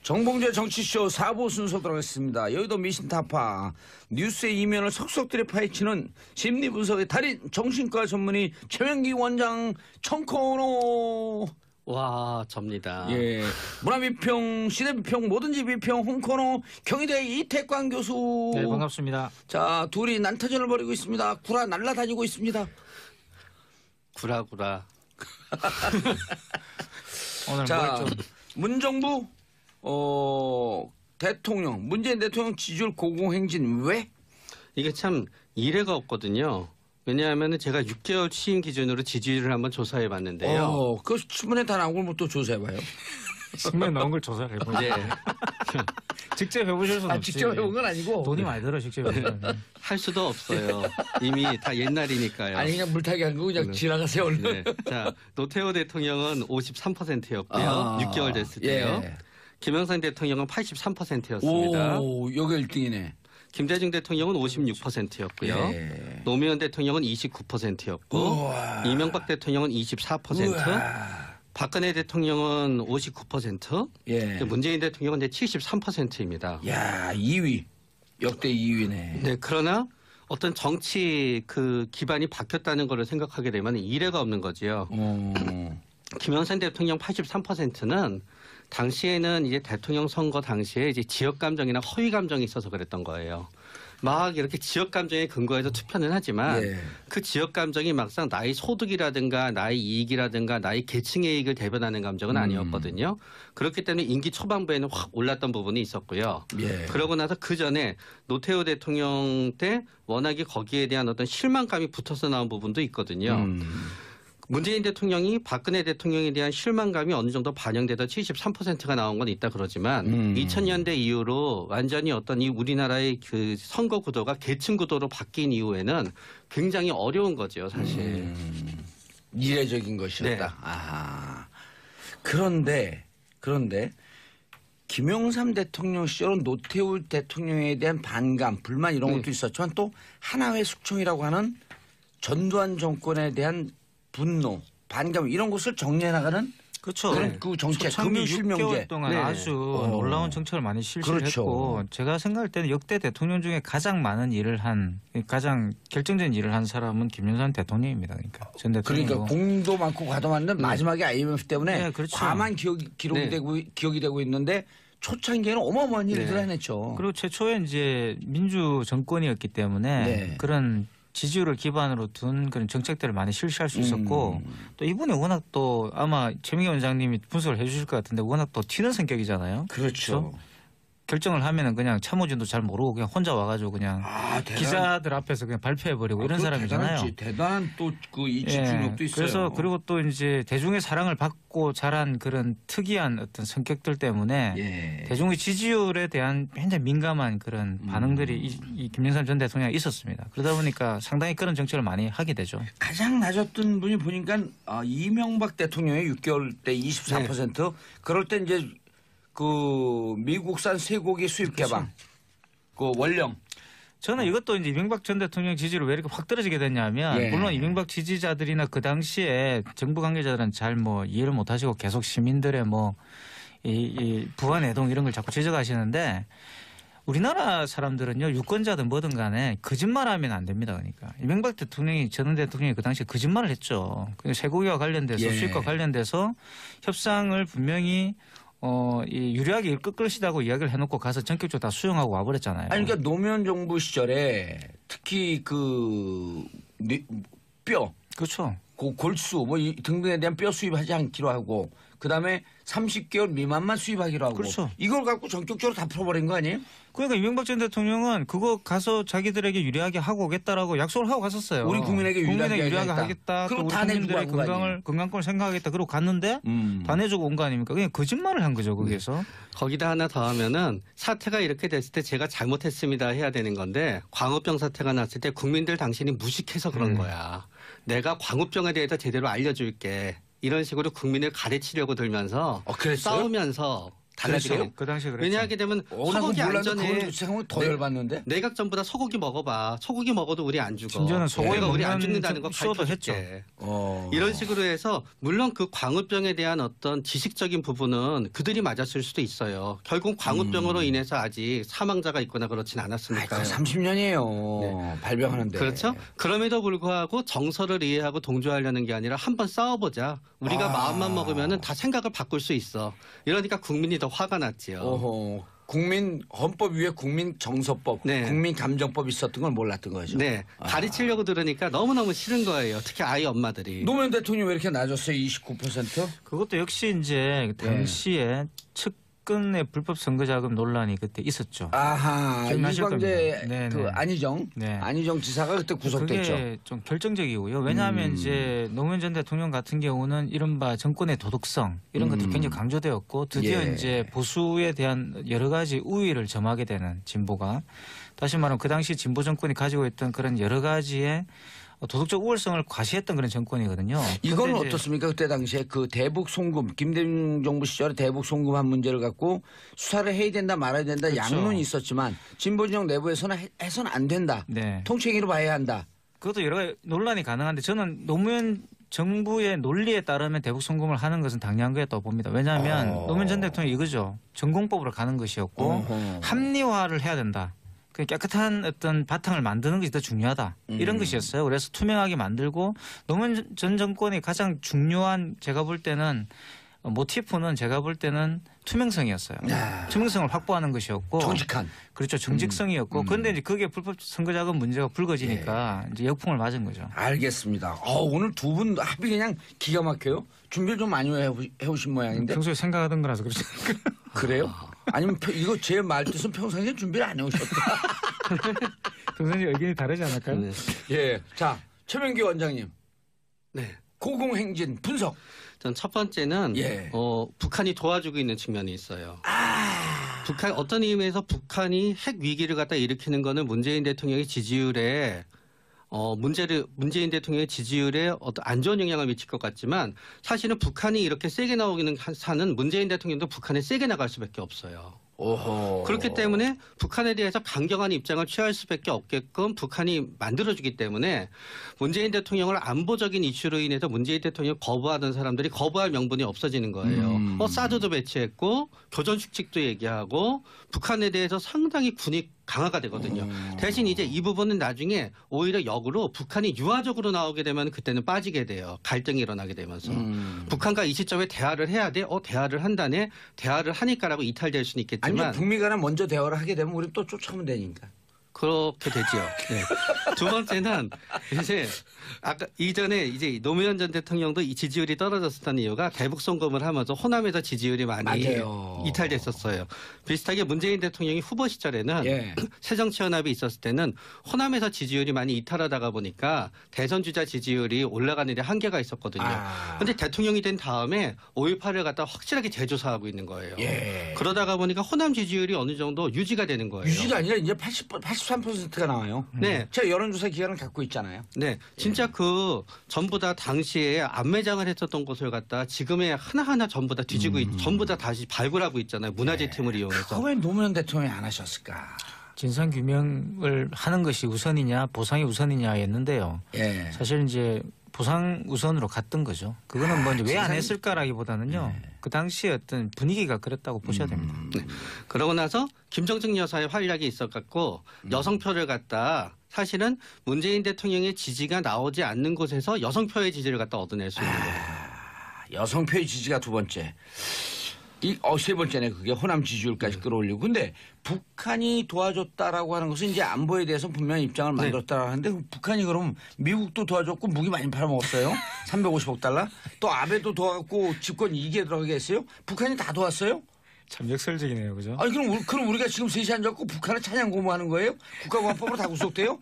정봉재 정치쇼 4부 순서 들어가겠습니다. 여의도 미신타파 뉴스의 이면을 속속들이 파헤치는 심리분석의 달인 정신과 전문의 최명기 원장 청코노. 와, 접니다. 예, 문화비평, 시대비평, 뭐든지 비평 홍코노 경희대 이태광 교수. 네, 반갑습니다. 자, 둘이 난타전을 벌이고 있습니다. 구라 날라다니고 있습니다. 구라구라. 오늘 자, 문정부 대통령, 문재인 대통령 지지율 고공행진 왜? 이게 참 이례가 없거든요. 왜냐하면 제가 6개월 취임 기준으로 지지율을 한번 조사해 봤는데요. 그 신문에 다 나온 걸 또 조사해봐요. 신문에 나온 걸 조사를 해보죠. 네. 직접 해보실 수는 없지. 직접 해본 건 아니고. 돈이 많이 들어 직접 해보면. 할 수도 없어요. 이미 다 옛날이니까요. 아니 그냥 물타기 한 거 그냥 지나가세요 얼른. 네. 자, 노태우 대통령은 53%였고요. 6개월 됐을 때요. 예. 김영삼 대통령은 83%였습니다. 오, 여기 1등이네. 김대중 대통령은 56%였고요. 예. 노무현 대통령은 29%였고 이명박 대통령은 24%. 박근혜 대통령은 59%. 예. 문재인 대통령은 73%입니다. 야, 2위. 역대 2위네. 네, 그러나 어떤 정치 그 기반이 바뀌었다는 것을 생각하게 되면 이례가 없는 거지요. 김영삼 대통령 83%는 당시에는 이제 대통령 선거 당시에 이제 지역 감정이나 허위 감정이 있어서 그랬던 거예요. 막 이렇게 지역 감정에 근거해서 투표는 하지만 예. 그 지역 감정이 막상 나의 소득이라든가 나의 이익이라든가 나의 계층의 이익을 대변하는 감정은 아니었거든요. 그렇기 때문에 임기 초반부에는 확 올랐던 부분이 있었고요. 예. 그러고 나서 그 전에 노태우 대통령 때 워낙에 거기에 대한 어떤 실망감이 붙어서 나온 부분도 있거든요. 문재인 대통령이 박근혜 대통령에 대한 실망감이 어느 정도 반영돼서 73%가 나온 건 있다 그러지만 2000년대 이후로 완전히 어떤 이 우리나라의 그 선거 구도가 계층 구도로 바뀐 이후에는 굉장히 어려운 거죠, 사실. 이례적인 것이었다. 네. 아. 그런데 김영삼 대통령 시절은 노태우 대통령에 대한 반감, 불만 이런 것도 있었지만 또 하나회 숙청이라고 하는 전두환 정권에 대한 분노, 반감 이런 것을 정리해 나가는 그렇죠. 그런 그 정책, 초창기 금융 실명제 6개월 동안 네. 아주 놀라운 정책을 많이 실시를 그렇죠. 했고 제가 생각할 때는 역대 대통령 중에 가장 많은 일을 한 가장 결정적인 일을 한 사람은 김영삼 대통령입니다. 그러니까 전 대통령이고. 그러니까 공도 많고 과도 많은데 마지막에 IMF 때문에 네, 그렇죠. 과만 기억이 네. 되고 있는데 초창기에는 어마어마한 일을 네. 해냈죠. 그리고 최초에 이제 민주 정권이었기 때문에 네. 그런 지지율을 기반으로 둔 그런 정책들을 많이 실시할 수 있었고 또 이분이 워낙 또 아마 최민기 원장님이 분석을 해 주실 것 같은데 워낙 또 튀는 성격이잖아요. 그렇죠. 결정을 하면은 그냥 참모진도 잘 모르고 그냥 혼자 와가지고 그냥 기자들 앞에서 그냥 발표해버리고 이런 사람이잖아요. 대단한 또 그 이 집중력도 있어요. 그래서 그리고 또 이제 대중의 사랑을 받고 자란 그런 특이한 어떤 성격들 때문에 예. 대중의 지지율에 대한 굉장히 민감한 그런 반응들이 이 김영삼 전 대통령이 있었습니다. 그러다 보니까 상당히 그런 정책을 많이 하게 되죠. 가장 낮았던 분이 보니까 이명박 대통령의 6개월 때 24%. 그럴 때 이제 그 미국산 쇠고기 수입 개방, 그 원령. 저는 이것도 이제 이명박 전 대통령 지지율이 왜 이렇게 확 떨어지게 됐냐면 예. 물론 이명박 지지자들이나 그 당시에 정부 관계자들은 잘 뭐 이해를 못 하시고 계속 시민들의 뭐 이 부안 애동 이런 걸 자꾸 지적하시는데 우리나라 사람들은요 유권자든 뭐든 간에 거짓말하면 안 됩니다. 그러니까 이명박 대통령이 전 대통령이 그 당시에 거짓말을 했죠. 쇠고기와 관련돼서 예. 수입과 관련돼서 협상을 분명히 이 유리하게 이끌 것이라고 이야기를 해놓고 가서 전격적으로 다 수용하고 와버렸잖아요. 아니 그러니까 노무현 정부 시절에 특히 뼈, 그렇죠. 골수 뭐 등등에 대한 뼈 수입하지 않기로 하고 그다음에 30개월 미만만 수입하기로 하고 그렇죠. 이걸 갖고 전격적으로 다 풀어버린 거 아니에요? 그러니까 이명박 전 대통령은 그거 가서 자기들에게 유리하게 하고 오겠다라고 약속을 하고 갔었어요. 우리 국민에게 유리하게 하겠다. 또 그리고 우리 다 내주고 국민들의 간 거 아니에요? 건강권을 생각하겠다. 그러고 갔는데 다 내주고 온 거 아닙니까? 그냥 거짓말을 한 거죠 거기에서. 거기다 하나 더 하면은 사태가 이렇게 됐을 때 제가 잘못했습니다 해야 되는 건데 광우병 사태가 났을 때 국민들 당신이 무식해서 그런 거야. 내가 광우병에 대해서 제대로 알려줄게. 이런 식으로 국민을 가르치려고 들면서 그랬어요? 싸우면서 달라지게. 그랬어요? 그 당시에 그랬죠. 왜냐하게 되면 소고기 몰랐는데 안전에 그걸 생각하면 더 열받는데. 내각 전부 다 소고기 먹어봐. 소고기 먹어도 우리 안 죽어. 심지어는 소고기 우리가 우리 안 먹는 죽는다는 거 쇼도 밝혀줄게. 했죠. 이런 식으로 해서 물론 그 광우병에 대한 어떤 지식적인 부분은 그들이 맞았을 수도 있어요. 결국 광우병으로 인해서 아직 사망자가 있거나 그렇진 않았으니까요. 30년이에요. 발병하는데. 그렇죠. 그럼에도 불구하고 정서를 이해하고 동조하려는 게 아니라 한번 싸워보자. 우리가 마음만 먹으면 다 생각을 바꿀 수 있어. 이러니까 국민이 더 화가 났지요. 오호. 국민 헌법 위에 국민 정서법, 네. 국민 감정법이 있었던 걸 몰랐던 거죠. 네. 가르치려고 들으니까 너무너무 싫은 거예요. 특히 아이 엄마들이. 노무현 대통령이 왜 이렇게 낮았어요? 29%? 그것도 역시 이제 당시에 측근의 불법 선거자금 논란이 그때 있었죠. 아하. 기억나실 이광재 겁니다. 네네. 그 안희정 지사가 그때 구속됐죠. 그게 좀 결정적이고요. 왜냐하면 이제 노무현 전 대통령 같은 경우는 이른바 정권의 도덕성 이런 것들이 굉장히 강조되었고 드디어 예. 이제 보수에 대한 여러 가지 우위를 점하게 되는 진보가 다시 말하면 그 당시 진보 정권이 가지고 있던 그런 여러 가지의 도덕적 우월성을 과시했던 그런 정권이거든요. 이건 근데 이제 어떻습니까? 그때 당시에 그 대북 송금, 김대중 정부 시절에 대북 송금한 문제를 갖고 수사를 해야 된다 말아야 된다 그렇죠. 양론이 있었지만 진보 진영 내부에서는 해서는 안 된다. 네. 통치행위로 봐야 한다. 그것도 여러 가지 논란이 가능한데 저는 노무현 정부의 논리에 따르면 대북 송금을 하는 것은 당연한 거였다고 봅니다. 왜냐하면 노무현 전 대통령이 이거죠. 전공법으로 가는 것이었고 어허. 합리화를 해야 된다. 그 깨끗한 어떤 바탕을 만드는 것이 더 중요하다. 이런 것이었어요. 그래서 투명하게 만들고 노무현 전 정권이 가장 중요한 제가 볼 때는 모티프는 제가 볼 때는 투명성이었어요. 투명성을 확보하는 것이었고 정직한. 그렇죠. 정직성이었고 그런데 이제 그게 불법 선거자금 문제가 불거지니까 이제 역풍을 맞은 거죠. 알겠습니다. 오늘 두 분 합이 그냥 기가 막혀요. 준비를 좀 많이 해오신 모양인데. 평소에 생각하던 거라서 그렇죠. 그래요? 아니면 이거 제 말뜻은 평상시에 준비를 안 해오셨다. 선생님 의견이 다르지 않을까요? 네. 예. 자, 최명기 원장님. 네. 고공행진 분석. 전 첫 번째는 예. 북한이 도와주고 있는 측면이 있어요. 북한 어떤 의미에서 북한이 핵 위기를 갖다 일으키는 거는 문재인 대통령의 지지율에 문재인 대통령의 지지율에 어떤 안 좋은 영향을 미칠 것 같지만 사실은 북한이 이렇게 세게 나오기는 사는 문재인 대통령도 북한에 세게 나갈 수밖에 없어요. 오호. 그렇기 때문에 북한에 대해서 강경한 입장을 취할 수밖에 없게끔 북한이 만들어주기 때문에 문재인 대통령을 안보적인 이슈로 인해서 문재인 대통령을 거부하던 사람들이 거부할 명분이 없어지는 거예요. 사드도 배치했고 교전축직도 얘기하고 북한에 대해서 상당히 군이 강화가 되거든요. 대신 이제 이 부분은 나중에 오히려 역으로 북한이 유화적으로 나오게 되면 그때는 빠지게 돼요. 갈등이 일어나게 되면서. 북한과 이 시점에 대화를 해야 돼. 대화를 한다네. 대화를 하니까라고 이탈될 수는 있겠지만. 아니면 북미 간에 먼저 대화를 하게 되면 우리 또 쫓아오면 되니까. 그렇게 되지요. 네. 두 번째는 이제 아까 이전에 이제 노무현 전 대통령도 이 지지율이 떨어졌었던 이유가 대북 송금을 하면서 호남에서 지지율이 많이 맞아요. 이탈됐었어요. 비슷하게 문재인 대통령이 후보 시절에는 예. 새정치연합이 있었을 때는 호남에서 지지율이 많이 이탈하다가 보니까 대선 주자 지지율이 올라가는 데 한계가 있었거든요. 그런데 대통령이 된 다음에 5.18을 갖다 확실하게 재조사하고 있는 거예요. 예. 그러다 보니까 호남 지지율이 어느 정도 유지가 되는 거예요. 유지가 아니라 이제 83%가 나와요. 네. 제가 여론조사 기간을 갖고 있잖아요. 네, 진짜 그 전부 다 당시에 안매장을 했었던 곳을 갖다 지금의 하나하나 전부 다 뒤지고 전부 다 다시 발굴하고 있잖아요. 문화재 팀을 이용해서. 그거 왜 노무현 대통령이 안 하셨을까? 진상 규명을 하는 것이 우선이냐 보상이 우선이냐였는데요. 예. 사실 이제 보상 우선으로 갔던 거죠. 그거는 뭐 왜 안 진상이- 했을까라기보다는요. 그 당시에 어떤 분위기가 그랬다고 보셔야 됩니다. 그러고 나서 김정숙 여사의 활약이 있어갖고 여성표를 갖다 사실은 문재인 대통령의 지지가 나오지 않는 곳에서 여성표의 지지를 갖다 얻어낼 수 있는 거예요. 여성표의 지지가 두 번째. 세 번째네 그게 호남 지지율까지 끌어올리고. 근데 북한이 도와줬다라고 하는 것은 이제 안보에 대해서 분명히 입장을 만들었다라고 하는데 북한이 그럼 미국도 도와줬고 무기 많이 팔아먹었어요. 350억 달러. 또 아베도 도와갖고 집권 2기에 들어가게 했어요. 북한이 다 도왔어요? 참 역설적이네요, 그죠? 아니 그럼 우리가 지금 셋이 앉았고 북한을 찬양 고무하는 거예요? 국가보안법으로 다 구속돼요?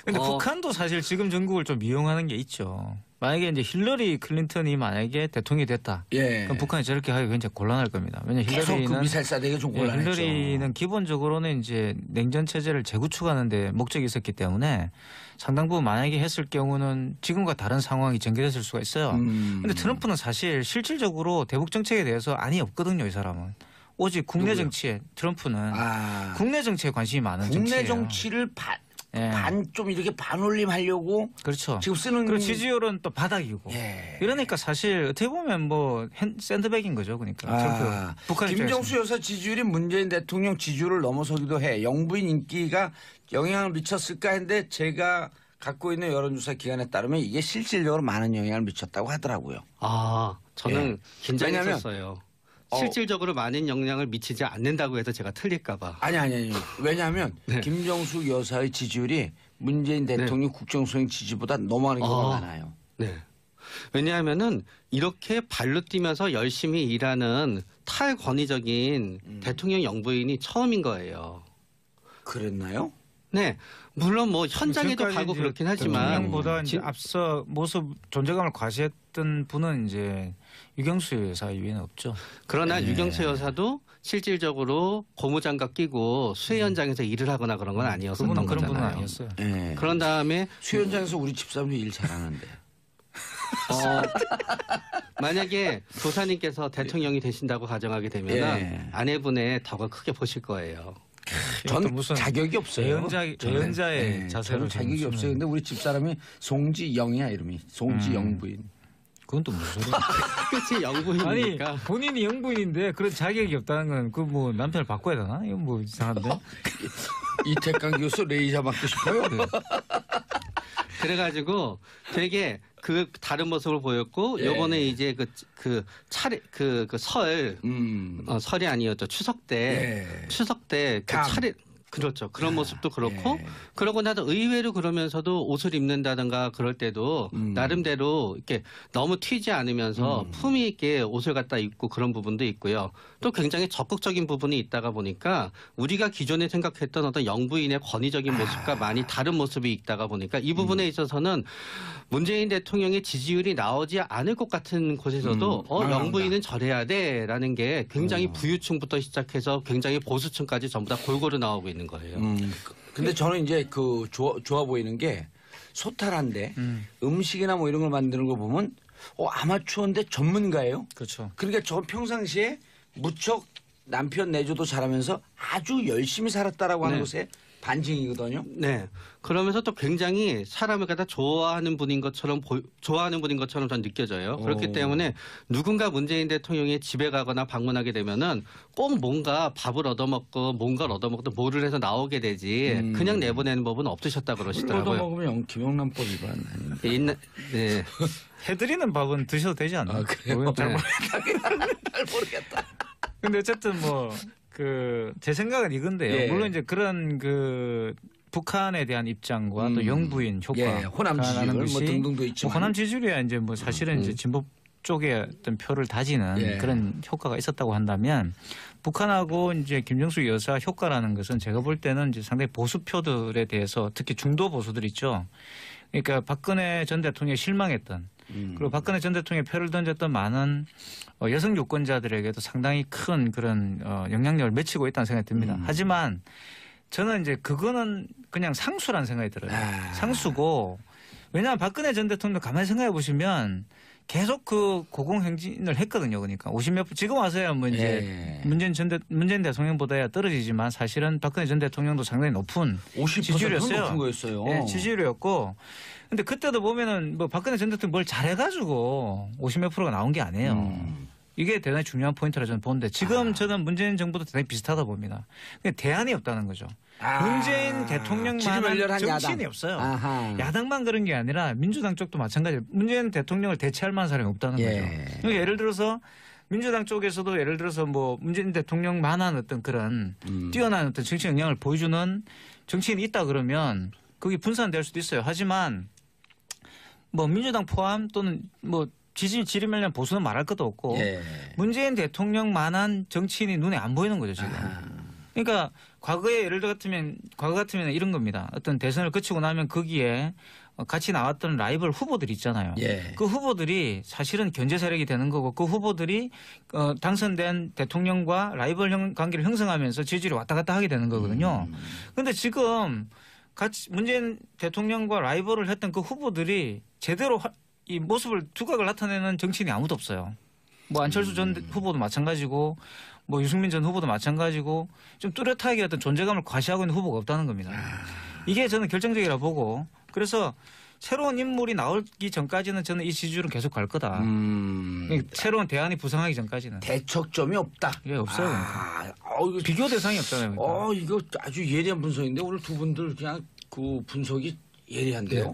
근데 북한도 사실 지금 전국을 좀 이용하는 게 있죠. 만약에 이제 힐러리 클린턴이 만약에 대통령이 됐다. 예. 그럼 북한이 저렇게 하기 굉장히 곤란할 겁니다. 왜냐하면 계속 그 힐러리는 미사일 쏴대기가 좀 곤란했죠. 힐러리는 기본적으로는 이제 냉전 체제를 재구축하는 데 목적이 있었기 때문에 상당 부분 만약에 했을 경우는 지금과 다른 상황이 전개됐을 수가 있어요. 그런데 트럼프는 사실 실질적으로 대북 정책에 대해서 안이 없거든요, 이 사람은. 오직 국내 누구요? 정치에 트럼프는 아, 국내 정치에 관심이 많은 국내 정치예요. 정치를 예. 좀 이렇게 반올림하려고 그렇죠. 지금 쓰는 그리고 지지율은 또 바닥이고. 예. 이러니까 사실 어떻게 보면 뭐 샌드백인 거죠. 그러니까 트럼프. 북한 김정수 여사 지지율이 문재인 대통령 지지율을 넘어서기도 해. 영부인 인기가 영향을 미쳤을까 했는데 제가 갖고 있는 여론조사 기관에 따르면 이게 실질적으로 많은 영향을 미쳤다고 하더라고요. 아, 저는 예. 긴장했었어요. 실질적으로 많은 영향을 미치지 않는다고 해서 제가 틀릴까봐. 아니. 왜냐하면 네. 김정수 여사의 지지율이 문재인 대통령 국정수행 지지보다 넘어가는 경우가 많아요. 네. 왜냐하면은 이렇게 발로 뛰면서 열심히 일하는 탈권위적인 대통령 영부인이 처음인 거예요. 그랬나요? 네. 물론 뭐 현장에도 지금까지 가고 이제 그렇긴 하지만 대통령보다 이제 앞서 모습 존재감을 과시했던 분은 이제 유경수 여사 이외에는 없죠. 그러나 네. 유경수 여사도 실질적으로 고무장갑 끼고 수해 현장에서 일을 하거나 그런 건 아니었었던 그분은 그런 분은 거잖아요. 아니었어요. 네. 그런 다음에 수현장에서 우리 집사람도 일 잘하는데. 만약에 도사님께서 대통령이 되신다고 가정하게 되면 예. 아내분의 덕을 크게 보실 거예요. 전 또 무슨 자격이 없어요. 예언자의 네, 자세로 저는 자격이 지금 없어요. 근데 우리 집사람이 송지영이야 이름이. 송지영 부인. 그건 또 무슨 소리야? 그치 아니 영부인이니까. 본인이 영부인인데 그런 자격이 없다는 건 그 뭐 남편을 바꿔야 되나? 이건 뭐 이상한데. 이태강 교수 레이저 맞고 싶어요? 그래가지고 되게 그 다른 모습을 보였고 예. 요번에 이제 그 차례 설 설이 아니었죠 추석 때 예. 추석 때 그 감. 차례 그렇죠 그런 모습도 그렇고 예. 그러고 나서 의외로 그러면서도 옷을 입는다든가 그럴 때도 나름대로 이렇게 너무 튀지 않으면서 품위 있게 옷을 갖다 입고 그런 부분도 있고요. 또 굉장히 적극적인 부분이 있다가 보니까 우리가 기존에 생각했던 어떤 영부인의 권위적인 모습과 많이 다른 모습이 있다가 보니까 이 부분에 있어서는 문재인 대통령의 지지율이 나오지 않을 것 같은 곳에서도 영부인은 저래야 돼라는 게 굉장히 부유층부터 시작해서 굉장히 보수층까지 전부 다 골고루 나오고 있는 거예요. 근데 저는 이제 그 좋아 보이는 게 소탈한데 음식이나 뭐 이런 걸 만드는 거 보면 아마추어인데 전문가예요. 그렇죠. 그러니까 저 평상시에 무척 남편 내조도 잘하면서 아주 열심히 살았다라고 하는 네. 것에 반증이거든요. 네. 그러면서 또 굉장히 사람을 갖다 좋아하는 분인 것처럼 전 느껴져요. 그렇기 때문에 누군가 문재인 대통령의 집에 가거나 방문하게 되면은 꼭 뭔가 밥을 얻어먹고 뭔가를 얻어먹고 뭐를 해서 나오게 되지 그냥 내보내는 법은 없으셨다 그러시더라고요. 얻어먹으면 김영란법 위반 아닙니까? 네. 해드리는 밥은 드셔도 되지 않나? 아, 그래요? 그건 잘 잘 모르겠다. 근데 어쨌든 뭐 그 제 생각은 이건데요. 예. 물론 이제 그런 그 북한에 대한 입장과 또 영부인 효과, 예, 호남 지지율 뭐 등등도 있지만 호남 지지율이야 이제 뭐 사실은 이제 진보 쪽에 어떤 표를 다지는 예. 그런 효과가 있었다고 한다면 북한하고 이제 김정수 여사 효과라는 것은 제가 볼 때는 이제 상당히 보수 표들에 대해서 특히 중도 보수들 있죠. 그러니까 박근혜 전 대통령에 실망했던 그리고 박근혜 전 대통령에 표를 던졌던 많은 여성 유권자들에게도 상당히 큰 그런 영향력을 미치고 있다는 생각이 듭니다. 하지만 저는 이제 그거는 그냥 상수라는 생각이 들어요. 상수고 왜냐하면 박근혜 전 대통령도 가만히 생각해 보시면 계속 그 고공행진을 했거든요. 그러니까 50몇 지금 와서야 뭐 이제 문재인 대통령보다야 떨어지지만 사실은 박근혜 전 대통령도 상당히 높은 50% 지지율이었어요. 높은 거였어요. 네, 지지율이었고. 근데 그때도 보면은 뭐 박근혜 전 대통령 뭘 잘해가지고 50몇 프로가 나온 게 아니에요. 이게 대단히 중요한 포인트라 저는 보는데 지금 저는 문재인 정부도 대단히 비슷하다 봅니다. 근데 대안이 없다는 거죠. 문재인 대통령만한 정치인이 없어요. 아하. 야당만 그런 게 아니라 민주당 쪽도 마찬가지예요. 문재인 대통령을 대체할 만한 사람이 없다는 거죠. 그러니까 예를 들어서 민주당 쪽에서도 예를 들어서 뭐 문재인 대통령만한 어떤 그런 뛰어난 어떤 정치 역량을 보여주는 정치인이 있다 그러면 그게 분산될 수도 있어요. 하지만 뭐 민주당 포함 또는 뭐 지리멸련 보수는 말할 것도 없고 문재인 대통령만한 정치인이 눈에 안 보이는 거죠 지금. 그러니까 과거에 예를 들어 과거 같으면 이런 겁니다. 어떤 대선을 거치고 나면 거기에 같이 나왔던 라이벌 후보들이 있잖아요. 그 후보들이 사실은 견제 세력이 되는 거고 그 후보들이 당선된 대통령과 라이벌 관계를 형성하면서 지지율이 왔다 갔다 하게 되는 거거든요. 그런데 지금 같이 문재인 대통령과 라이벌을 했던 그 후보들이 제대로 이 모습을 두각을 나타내는 정치인이 아무도 없어요. 뭐 안철수 전 후보도 마찬가지고 뭐 유승민 전 후보도 마찬가지고 좀 뚜렷하게 어떤 존재감을 과시하고 있는 후보가 없다는 겁니다. 이게 저는 결정적이라 보고 그래서 새로운 인물이 나오기 전까지는 저는 이 지지율은 계속 갈 거다. 새로운 대안이 부상하기 전까지는. 대척점이 없다. 예, 없어요. 그러니까. 이거 비교 대상이 없잖아요. 그러니까. 이거 아주 예리한 분석인데 오늘 두 분들 그냥 그 분석이 예리한데요. 네.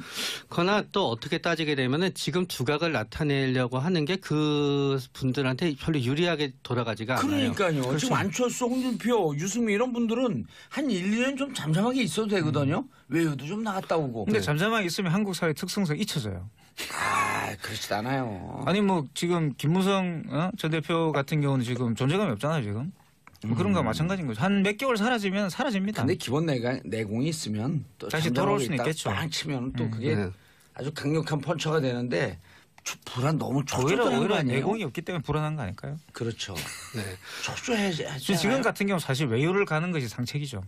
그러나 또 어떻게 따지게 되면은 지금 두각을 나타내려고 하는 게 그 분들한테 별로 유리하게 돌아가지가 않아요. 그러니까요. 그렇죠. 지금 안철수, 홍준표, 유승민 이런 분들은 한 1, 2년 좀 잠잠하게 있어도 되거든요. 외유도 좀 나갔다 오고. 근데 잠잠하게 있으면 한국 사회 특성상 잊혀져요. 그렇지 않아요. 아니 뭐 지금 김무성 전 대표 같은 경우는 지금 존재감이 없잖아요 지금. 뭐 그런 거 마찬가지인 거죠. 한 몇 개월 사라지면 사라집니다. 근데 기본 내공이 있으면 또 다시 돌아올 수는 있겠죠. 빵 치면 또 그게 아주 강력한 펀처가 되는데 불안 너무 오히려 초조한 내공이 없기 때문에 불안한 거 아닐까요? 그렇죠. 네. 초조해야지. 지금 같은 경우 사실 외유를 가는 것이 상책이죠.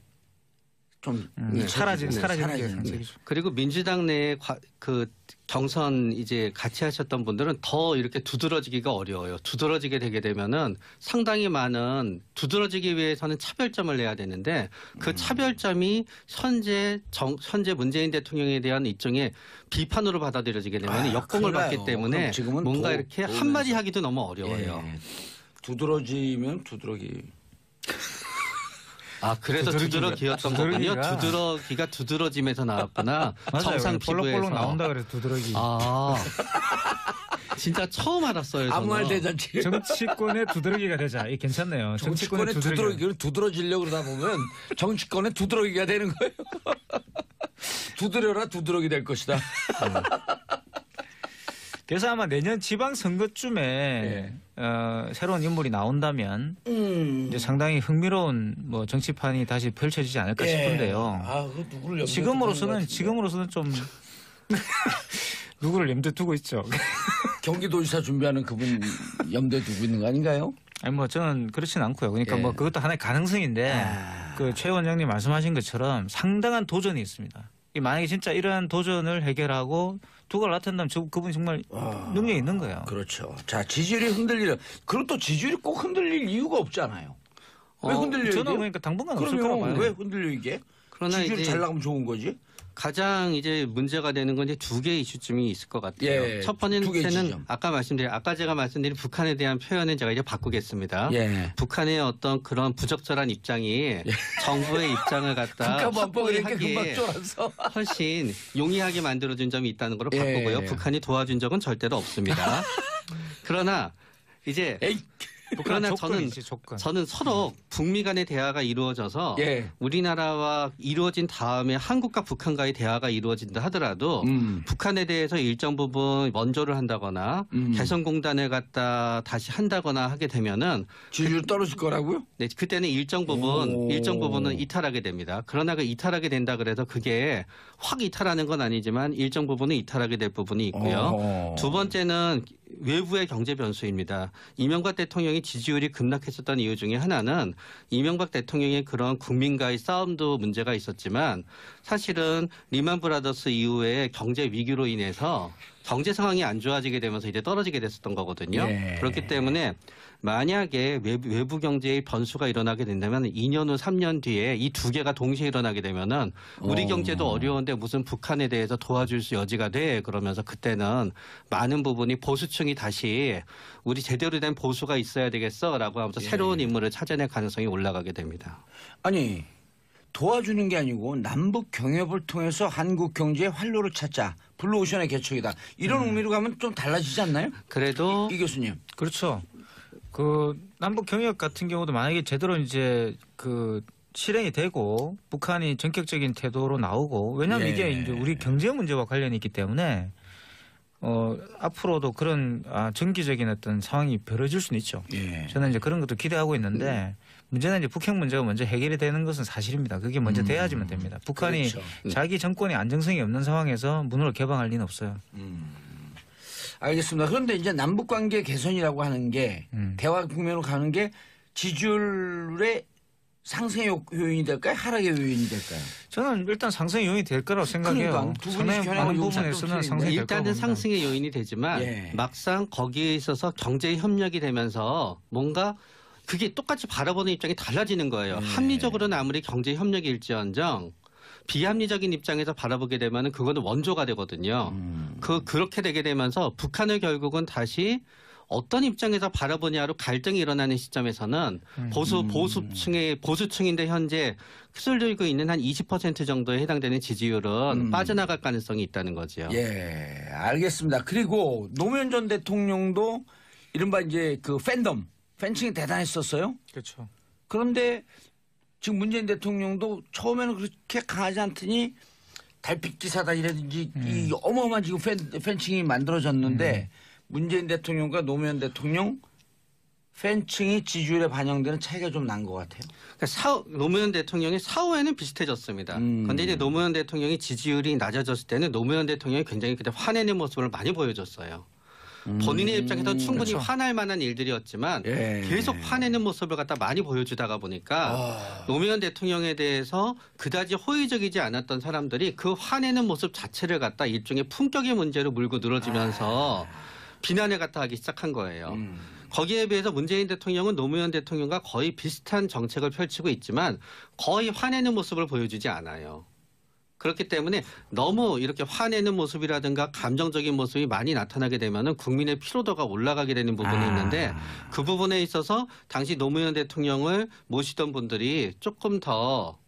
좀 사라지는 게 사라지는 상책이죠. 그리고 민주당 내에 그 경선 이제 같이 하셨던 분들은 더 이렇게 두드러지기가 어려워요. 두드러지게 되게 되면은 상당히 많은 두드러지기 위해서는 차별점을 내야 되는데 그 차별점이 현재 문재인 대통령에 대한 일종의 비판으로 받아들여지게 되면 역공을 받기 때문에 뭔가 이렇게 한마디 하기도 너무 어려워요. 예. 두드러지면 두드러기. 그래서 두드러기였던 거군요. 두드러기가 두드러짐에서 나왔구나. 정상 피부에서. 볼록볼록 나온다 그래서 두드러기. 진짜 처음 알았어요. 아무 말 대잔치. 정치권의 두드러기가 되자. 이게 괜찮네요. 정치권의 두드러기를 두드러지려고 그러다 보면 정치권의 두드러기가 되는 거예요. 두드려라 두드러기 될 것이다. 그래서 아마 내년 지방선거쯤에 새로운 인물이 나온다면 이제 상당히 흥미로운 뭐 정치판이 다시 펼쳐지지 않을까 싶은데요. 누구를 지금으로서는 좀 누구를 염두에 두고 있죠. 경기도지사 준비하는 그분 염두에 두고 있는 거 아닌가요? 아니 뭐 저는 그렇진 않고요. 그러니까 뭐 그것도 하나의 가능성인데 그 최 원장님 말씀하신 것처럼 상당한 도전이 있습니다. 만약에 진짜 이러한 도전을 해결하고 두각을 나타낸다면 그분이 정말 능력이 있는 거예요. 그렇죠. 자, 지지율이 흔들리려. 그리고 또 지지율이 꼭 흔들릴 이유가 없잖아요. 왜 흔들려요? 저는 그러니까 당분간 없을 거라고 봐요. 왜 흔들려 이게? 그러나 지지율이 이제 잘 나가면 좋은 거지? 가장 이제 문제가 되는 건 이제 두 개의 이슈쯤이 있을 것 같아요. 예, 첫 두 개의 번째는 지점. 아까 제가 말씀드린 북한에 대한 표현은 제가 이제 바꾸겠습니다. 예. 북한의 어떤 그런 부적절한 입장이 정부의 입장을 갖다 확고히 하기에 훨씬 용이하게 만들어준 점이 있다는 걸로 바꾸고요. 북한이 도와준 적은 절대로 없습니다. 그러나 이제 그러나 저는 서로 북미 간의 대화가 이루어져서 우리나라와 이루어진 다음에 한국과 북한과의 대화가 이루어진다 하더라도 북한에 대해서 일정 부분 원조를 한다거나 개성공단을 갖다 다시 한다거나 하게 되면은 지지율 떨어질 거라고요? 네, 그때는 일정 부분은 이탈하게 됩니다. 그러나 그 이탈하게 된다 그래서 그게 확 이탈하는 건 아니지만 일정 부분은 이탈하게 될 부분이 있고요. 두 번째는 외부의 경제 변수입니다. 이명박 대통령이 지지율이 급락했었던 이유 중에 하나는 이명박 대통령의 그런 국민과의 싸움도 문제가 있었지만 사실은 리만 브라더스 이후에 경제 위기로 인해서 경제 상황이 안 좋아지게 되면서 이제 떨어지게 됐었던 거거든요. 그렇기 때문에 만약에 외부 경제의 변수가 일어나게 된다면 2년 후 3년 뒤에 이 두 개가 동시에 일어나게 되면은 우리 경제도 어려운데 무슨 북한에 대해서 도와줄 수 여지가 돼 그러면서 그때는 많은 부분이 보수층이 다시 우리 제대로 된 보수가 있어야 되겠어라고 하면서 새로운 인물을 찾아낼 가능성이 올라가게 됩니다. 아니 도와주는 게 아니고 남북 경협을 통해서 한국 경제의 활로를 찾자. 블루오션의 개척이다. 이런 의미로 가면 좀 달라지지 않나요? 그래도 이 교수님. 그렇죠. 그 남북 경협 같은 경우도 만약에 제대로 이제 그 실행이 되고 북한이 전격적인 태도로 나오고 왜냐하면 이게 이제 우리 경제 문제와 관련이 있기 때문에 앞으로도 그런 정기적인 어떤 상황이 벌어질 수는 있죠. 저는 이제 그런 것도 기대하고 있는데 문제는 이제 북핵 문제가 먼저 해결이 되는 것은 사실입니다. 그게 먼저 돼야지만 됩니다. 북한이 자기 정권의 안정성이 없는 상황에서 문을 개방할 리는 없어요. 알겠습니다. 그런데 이제 남북관계 개선이라고 하는 게 대화 국면으로 가는 게 지지율의 상승의 요인이 될까요? 하락의 요인이 될까요? 저는 일단 상승의 요인이 될 거라고 생각해요. 그러니까 두 분이 상당히 견해가 많은 용산 부분에서는 또 상승이 될 거라고 일단은 봅니다. 상승의 요인이 되지만 예. 막상 거기에 있어서 경제 협력이 되면서 뭔가 그게 똑같이 바라보는 입장이 달라지는 거예요. 네. 합리적으로는 아무리 경제 협력일지언정 비합리적인 입장에서 바라보게 되면은 그거는 원조가 되거든요. 그렇게 되게 되면서 북한을 결국은 다시 어떤 입장에서 바라보냐로 갈등이 일어나는 시점에서는 보수층인데 현재 휩쓸리고 있는 한 20% 정도에 해당되는 지지율은 빠져나갈 가능성이 있다는 거죠. 예, 알겠습니다. 그리고 노무현 전 대통령도 이른바 이제 그 팬층이 대단했었어요. 그렇죠. 그런데 지금 문재인 대통령도 처음에는 그렇게 강하지 않더니 달빛 기사단이라든지 이 어마어마한 지금 팬층이 만들어졌는데 문재인 대통령과 노무현 대통령 팬층이 지지율에 반영되는 차이가 좀 난 것 같아요. 그러니까 노무현 대통령의 사후에는 비슷해졌습니다. 그런데 이제 노무현 대통령이 지지율이 낮아졌을 때는 노무현 대통령이 굉장히 그때 화내는 모습을 많이 보여줬어요. 본인의 입장에서 충분히 그렇죠. 화날 만한 일들이었지만 예. 계속 화내는 모습을 갖다 많이 보여주다가 보니까 노무현 대통령에 대해서 그다지 호의적이지 않았던 사람들이 그 화내는 모습 자체를 갖다 일종의 품격의 문제로 물고 늘어지면서 비난을 갖다 하기 시작한 거예요. 거기에 비해서 문재인 대통령은 노무현 대통령과 거의 비슷한 정책을 펼치고 있지만 거의 화내는 모습을 보여주지 않아요. 그렇기 때문에 너무 이렇게 화내는 모습이라든가 감정적인 모습이 많이 나타나게 되면은 국민의 피로도가 올라가게 되는 부분이 있는데 그 부분에 있어서 당시 노무현 대통령을 모시던 분들이 조금 더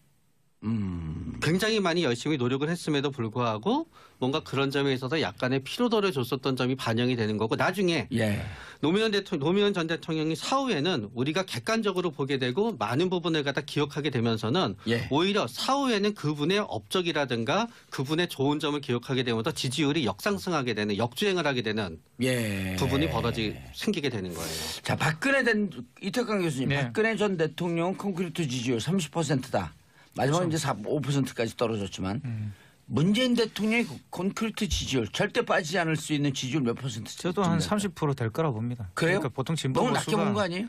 굉장히 많이 열심히 노력을 했음에도 불구하고 뭔가 그런 점에 있어서 약간의 피로도를 줬었던 점이 반영이 되는 거고 나중에 예. 노무현 전 대통령이 사후에는 우리가 객관적으로 보게 되고 많은 부분을 갖다 기억하게 되면서는 예. 오히려 사후에는 그분의 업적이라든가 그분의 좋은 점을 기억하게 되면서 지지율이 역상승하게 되는 역주행을 하게 되는 예. 부분이 생기게 되는 거예요. 자, 이태강 교수님, 네. 박근혜 전 대통령 콘크리트 지지율 30%다. 마지막에 이제 5%까지 떨어졌지만 문재인 대통령의 콘크리트 지지율 절대 빠지지 않을 수 있는 지지율 몇 %? 저도 한 30%될 거라고 봅니다. 그래요? 그러니까 보통 진보 너무 낮게 보수가 본 거 아니에요?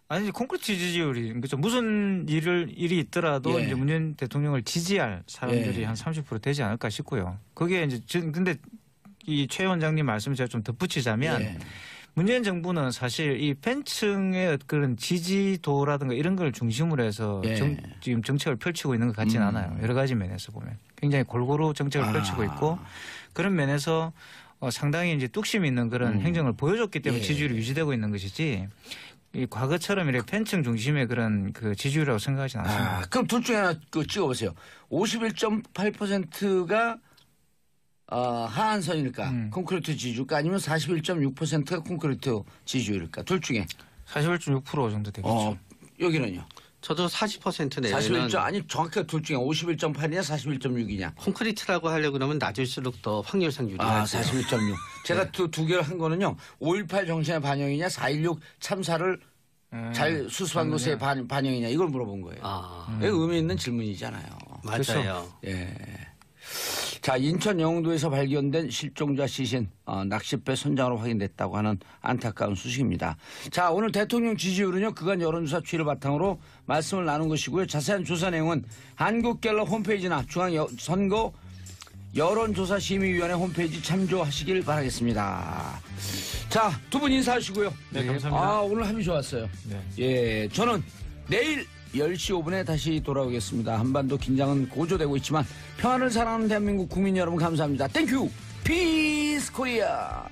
아니 콘크리트 지지율이 그렇죠. 무슨 일이 있더라도 예. 이제 문재인 대통령을 지지할 사람들이 예. 한 30% 되지 않을까 싶고요. 그게 이제 근데 이 최 원장님 말씀 제가 좀 덧붙이자면 예. 문재인 정부는 사실 이 팬층의 그런 지지도라든가 이런 걸 중심으로 해서 예. 지금 정책을 펼치고 있는 것 같지는 않아요. 여러 가지 면에서 보면 굉장히 골고루 정책을 펼치고 있고 그런 면에서 상당히 이제 뚝심 있는 그런 행정을 보여줬기 때문에 예. 지지율이 유지되고 있는 것이지. 이 과거처럼 이렇게 팬층 중심의 그런 그 지지율이라고 생각하지는 않습니다. 그럼 둘 중에 하나 찍어보세요. 51.8%가 하한선일까? 콘크리트 지지율일까? 아니면 41.6%가 콘크리트 지지율일까? 둘 중에. 41.6% 정도 되겠죠. 여기는요. 저도 40% 내외는 41. 아니 정확하게 둘 중에 51.8이냐 41.6이냐. 콘크리트라고 하려고 그러면 낮을수록 더 확률상 유리하죠. 41.6. 제가 두 개를 한 거는요. 5.18 정신의 반영이냐 4.16 참사를 잘 수습한 것의 반영이냐 이걸 물어본 거예요. 의미 있는 질문이잖아요. 맞아요. 예. 자, 인천 영흥도에서 발견된 실종자 시신 낚싯배 선장으로 확인됐다고 하는 안타까운 소식입니다. 자, 오늘 대통령 지지율은요 그간 여론조사 추이를 바탕으로 말씀을 나눈 것이고요. 자세한 조사 내용은 한국갤럽 홈페이지나 중앙선거 여론조사심의위원회 홈페이지 참조하시길 바라겠습니다. 자, 두 분 인사하시고요. 네, 감사합니다. 오늘 합의 좋았어요. 네. 예, 저는 내일 10시 5분에 다시 돌아오겠습니다. 한반도 긴장은 고조되고 있지만 평화를 사랑하는 대한민국 국민 여러분 감사합니다. 땡큐 피스 코리아.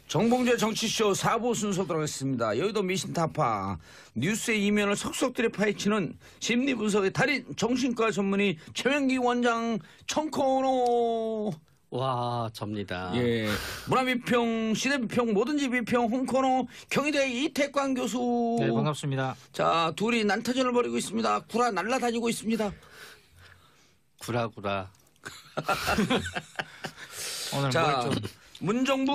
정봉재 정치쇼 4부 순서 들어가겠습니다. 여의도 미신타파 뉴스의 이면을 속속들이 파헤치는 심리분석의 달인 정신과 전문의 최명기 원장 청코노. 와, 접니다. 예, 문화비평, 시대비평, 뭐든지 비평, 홍코노, 경희대 이태광 교수. 네, 반갑습니다. 자, 둘이 난타전을 벌이고 있습니다. 구라 날라다니고 있습니다. 구라구라. 오늘 자, 뭘 좀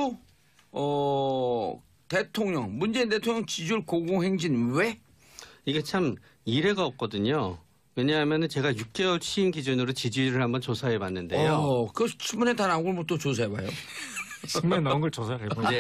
문정부 대통령, 문재인 대통령 지지율 고공행진 왜? 이게 참 이례가 없거든요. 왜냐하면 제가 6개월 취임 기준으로 지지율을 한번 조사해 봤는데요. 그 신문에 다 나온 걸 또 조사해봐요. 신문에 나온 걸 조사를 해보죠. 이제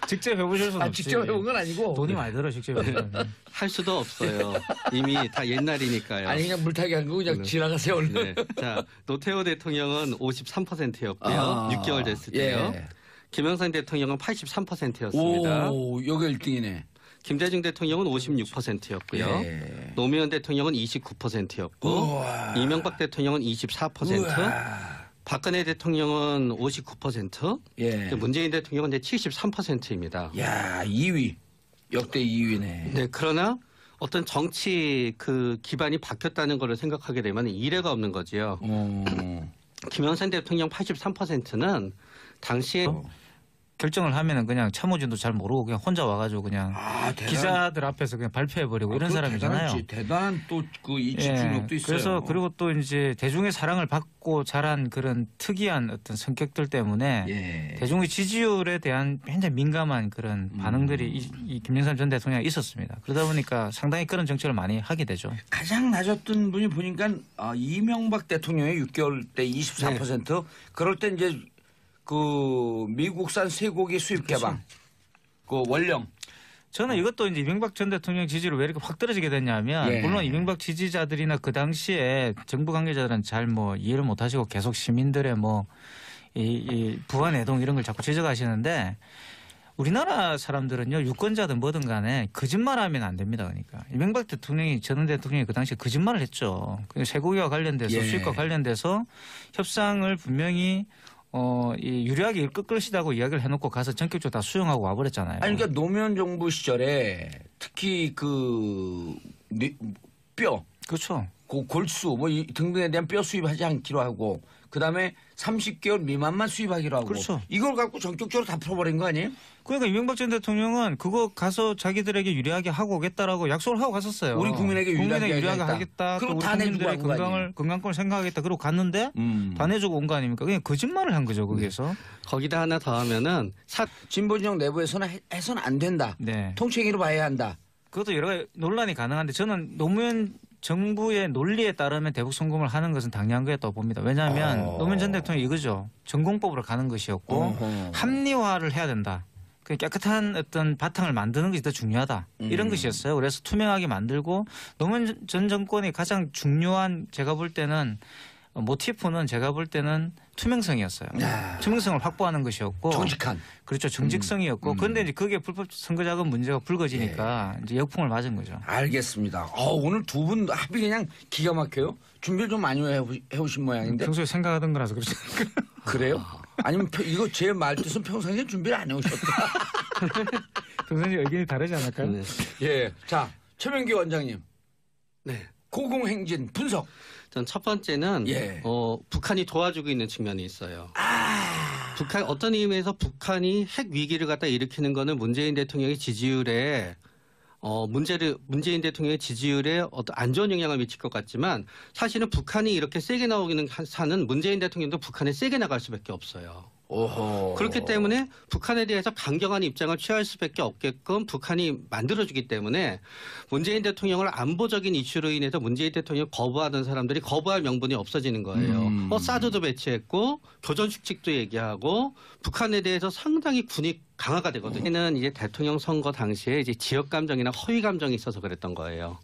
직접 해보실 수는 없지. 직접 해본 건 아니고 돈이 많이 들어 직접 해보면. 할 수도 없어요. 이미 다 옛날이니까요. 아니 그냥 물타기 한 거 그냥 지나가세요 얼른. 네. 자, 노태우 대통령은 53%였고요. 6개월 됐을 때요. 예. 김영삼 대통령은 83%였습니다. 오, 여기 1등이네. 김대중 대통령은 56%였고요. 예. 노무현 대통령은 29%였고 우와. 이명박 대통령은 24%, 우와. 박근혜 대통령은 59%, 예. 문재인 대통령은 이제 73%입니다. 야, 2위. 역대 2위네. 네, 그러나 어떤 정치 그 기반이 바뀌었다는 것을 생각하게 되면 이례가 없는 거지요. 김영삼 대통령 83%는 당시에 결정을 하면은 그냥 참모진도 잘 모르고 그냥 혼자 와가지고 그냥 기자들 앞에서 그냥 발표해버리고 이런 사람이잖아요. 대단한 또 그 이 집중력도 있어요. 그래서 그리고 또 이제 대중의 사랑을 받고 자란 그런 특이한 어떤 성격들 때문에 예. 대중의 지지율에 대한 굉장히 민감한 그런 반응들이 이 김영삼 전 대통령이 있었습니다. 그러다 보니까 상당히 그런 정책을 많이 하게 되죠. 가장 낮았던 분이 보니까 이명박 대통령의 6개월 때 24%. 그럴 때 이제 그 미국산 쇠고기 수입 개방, 그 원령. 저는 이것도 이제 이명박 전 대통령 지지율이 왜 이렇게 확 떨어지게 됐냐면 예. 물론 이명박 지지자들이나 그 당시에 정부 관계자들은 잘 뭐 이해를 못하시고 계속 시민들의 뭐 이 부안 애동 이런 걸 자꾸 지적하시는데 우리나라 사람들은요 유권자든 뭐든 간에 거짓말하면 안 됩니다. 그러니까 이명박 대통령이 전 대통령이 그 당시에 거짓말을 했죠. 쇠고기와 관련돼서 예. 수입과 관련돼서 협상을 분명히 이 유리하게 이끌 것이라고 이야기를 해놓고 가서 전격적으로 다 수용하고 와버렸잖아요. 아니 그러니까 노무현 정부 시절에 특히 뼈, 그렇죠. 그 골수 뭐 등등에 대한 뼈 수입하지 않기로 하고 그다음에 30개월 미만만 수입하기로 하고 그렇죠. 이걸 갖고 전격적으로 다 풀어버린 거 아니에요? 그러니까 이명박 전 대통령은 그거 가서 자기들에게 유리하게 하고 오겠다라고 약속을 하고 갔었어요. 우리 국민에게 유리하게 하겠다. 또 그리고 우리 다 내주고 국민들의 간 거 아니에요? 건강권을 생각하겠다. 그러고 갔는데 다 내주고 온 거 아닙니까? 그냥 거짓말을 한 거죠 거기에서. 거기다 하나 더 하면은 진보진영 내부에서는 해서는 안 된다. 네. 통치행위로 봐야 한다. 그것도 여러 가지 논란이 가능한데 저는 노무현 정부의 논리에 따르면 대북 송금을 하는 것은 당연한 거였다고 봅니다. 왜냐하면 노무현 전 대통령이 이거죠. 전공법으로 가는 것이었고 합리화를 해야 된다. 그 깨끗한 어떤 바탕을 만드는 것이 더 중요하다. 이런 것이었어요. 그래서 투명하게 만들고 노무현 전 정권의 가장 중요한 제가 볼 때는 모티프는 제가 볼 때는 투명성이었어요. 투명성을 확보하는 것이었고. 정직한. 그렇죠. 정직성이었고. 그런데 이제 그게 불법 선거자금 문제가 불거지니까 이제 역풍을 맞은 거죠. 알겠습니다. 오늘 두 분 합이 그냥 기가 막혀요. 준비를 좀 많이 해오신 모양인데. 평소에 생각하던 거라서 그렇죠. 그래요? 아니면 이거 제 말뜻은 평상시에 준비를 안 해오셨다. 평소에 의견이 다르지 않을까요? 네. 예. 자, 최명기 원장님. 네. 고공행진 분석. 전 첫 번째는 예. 북한이 도와주고 있는 측면이 있어요. 북한 어떤 의미에서 북한이 핵 위기를 갖다 일으키는 거는 문재인 대통령의 지지율에 문재인 대통령의 지지율에 어떤 안 좋은 영향을 미칠 것 같지만 사실은 북한이 이렇게 세게 나오기는 사는 문재인 대통령도 북한에 세게 나갈 수밖에 없어요. 오호. 그렇기 때문에 북한에 대해서 강경한 입장을 취할 수밖에 없게끔 북한이 만들어주기 때문에 문재인 대통령을 안보적인 이슈로 인해서 문재인 대통령을 거부하던 사람들이 거부할 명분이 없어지는 거예요. 사드도 배치했고 교전 축직도 얘기하고 북한에 대해서 상당히 군이 강화가 되거든요. 는 이제 대통령 선거 당시에 이제 지역 감정이나 허위 감정이 있어서 그랬던 거예요.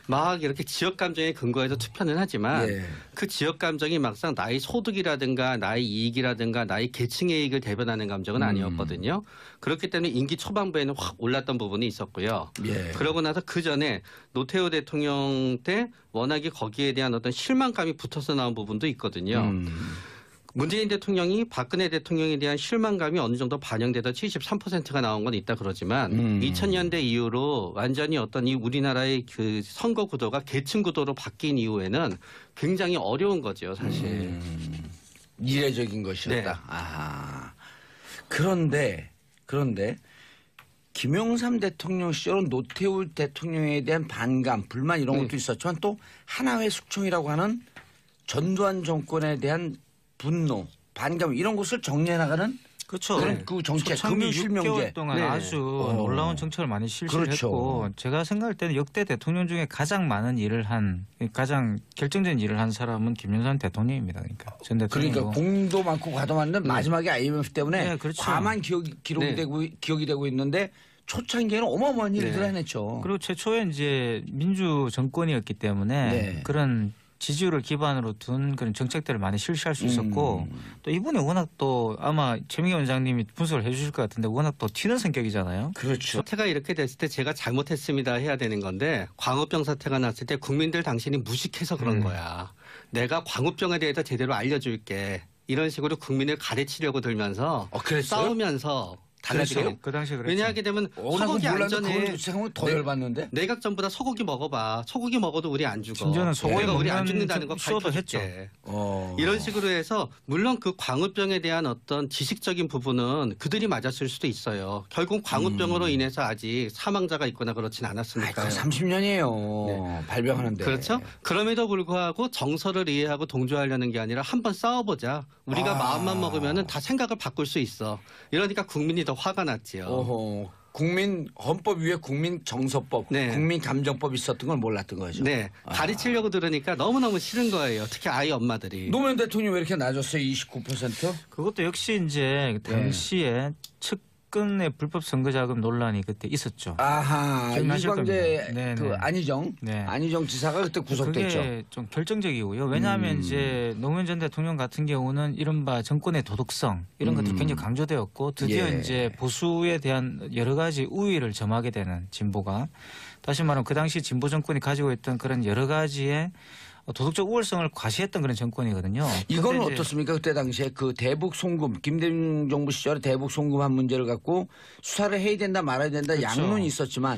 막 이렇게 지역 감정에 근거해서 투표는 하지만 그 지역 감정이 막상 나의 소득이라든가 나의 이익이라든가 나의 계층의 이익을 대변하는 감정은 아니었거든요. 그렇기 때문에 임기 초반부에는 확 올랐던 부분이 있었고요. 그러고 나서 그 전에 노태우 대통령 때 워낙에 거기에 대한 어떤 실망감이 붙어서 나온 부분도 있거든요. 문재인 대통령이 박근혜 대통령에 대한 실망감이 어느 정도 반영돼서 73%가 나온 건 있다 그러지만 2000년대 이후로 완전히 어떤 이 우리나라의 그 선거 구도가 계층 구도로 바뀐 이후에는 굉장히 어려운 거죠, 사실. 이례적인 것이었다. 네. 그런데 김영삼 대통령 시절은 노태우 대통령에 대한 반감, 불만 이런 것도 있었지만 또 하나회 숙청이라고 하는 전두환 정권에 대한 분노, 반감 이런 것을 정리해 나가는 그렇죠. 그런 그 정책, 금융 실명제. 6개월 동안 네. 아주 놀라운 정책을 많이 실시를 그렇죠. 했고 제가 생각할 때는 역대 대통령 중에 가장 많은 일을 한 가장 결정적인 일을 한 사람은 김영삼 대통령입니다. 그러니까 전 대통령. 그러니까 공도 많고 과도 많은데 마지막에 IMF 때문에 네, 그렇죠. 과만 기록이 네. 되고 있는데 초창기에는 어마어마한 일을 네. 해냈죠. 그리고 최초에 이제 민주 정권이었기 때문에 네. 그런 지지율을 기반으로 둔 그런 정책들을 많이 실시할 수 있었고 또 이분이 워낙 또 아마 최민희 원장님이 분석을 해주실 것 같은데 워낙 또 튀는 성격이잖아요. 그렇죠. 사태가 이렇게 됐을 때 제가 잘못했습니다 해야 되는 건데 광우병 사태가 났을 때 국민들 당신이 무식해서 그런 거야. 내가 광우병에 대해서 제대로 알려줄게. 이런 식으로 국민을 가르치려고 들면서 그랬어요? 싸우면서 달라지게 그랬어요? 그 당시에 그랬죠. 왜냐하게 되면 소고기 안전에 그걸 생각하면 더 열받는데. 내각전보다 소고기 먹어봐. 소고기 먹어도 우리 안 죽어. 심지어는 소고기 내가 우리 안 먹는 죽는다는 거 쇼도 가르쳐줄게. 어. 이런 식으로 해서 물론 그 광우병에 대한 어떤 지식적인 부분은 그들이 맞았을 수도 있어요. 결국 광우병으로 인해서 아직 사망자가 있거나 그렇진 않았으니까요. 30년이에요. 발병하는데. 그렇죠. 그럼에도 불구하고 정서를 이해하고 동조하려는 게 아니라 한번 싸워보자. 우리가 마음만 먹으면 다 생각을 바꿀 수 있어. 이러니까 국민이 더 화가 났지요. 오호. 국민 헌법 위에 국민 정서법, 네. 국민 감정법이 있었던 걸 몰랐던 거죠. 네. 가르치려고 들으니까 너무너무 싫은 거예요. 특히 아이 엄마들이. 노무현 대통령 왜 이렇게 낮았어요? 29%? 그것도 역시 이제 당시에 측근의 불법 선거자금 논란이 그때 있었죠. 아하. 기억나실 이광재 겁니다. 네, 그 네. 안희정 네. 안희정 지사가 그때 구속됐죠. 그게 좀 결정적이고요. 왜냐하면 이제 노무현 전 대통령 같은 경우는 이른바 정권의 도덕성 이런 것들이 굉장히 강조되었고 드디어 예. 이제 보수에 대한 여러 가지 우위를 점하게 되는 진보가 다시 말하면 그 당시 진보 정권이 가지고 있던 그런 여러 가지의 도덕적 우월성을 과시했던 그런 정권이거든요. 이거는 근데 이제 어떻습니까? 그때 당시에 그 대북 송금, 김대중 정부 시절에 대북 송금한 문제를 갖고 수사를 해야 된다 말아야 된다 그렇죠. 양론이 있었지만